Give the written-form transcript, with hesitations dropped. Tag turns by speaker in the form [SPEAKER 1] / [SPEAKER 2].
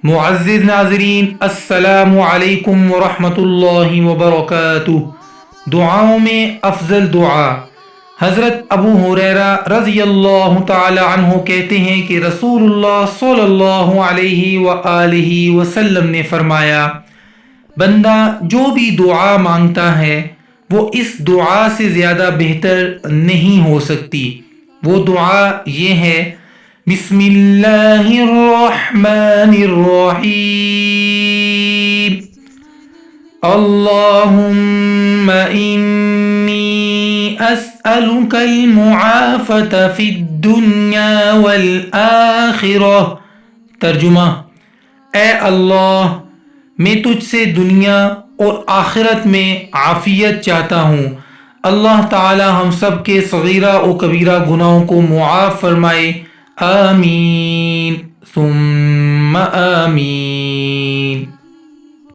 [SPEAKER 1] معزز ناظرین، السلام علیکم ورحمۃ اللہ وبرکاتہ۔ دعاؤں میں افضل دعا۔ حضرت ابو ہریرہ رضی اللہ تعالی عنہ کہتے ہیں کہ رسول اللہ صلی اللہ علیہ وآلہ وسلم نے فرمایا، بندہ جو بھی دعا مانگتا ہے وہ اس دعا سے زیادہ بہتر نہیں ہو سکتی۔ وہ دعا یہ ہے، بسم اللہ الرحمن الرحیم، اللہم انی اسألک المعافاة فی الدنیا والآخرہ۔ ترجمہ: اے اللہ، میں تجھ سے دنیا اور آخرت میں عافیت چاہتا ہوں۔ اللہ تعالی ہم سب کے صغیرہ و کبیرہ گناہوں کو معاف فرمائے، آمین ثم آمین۔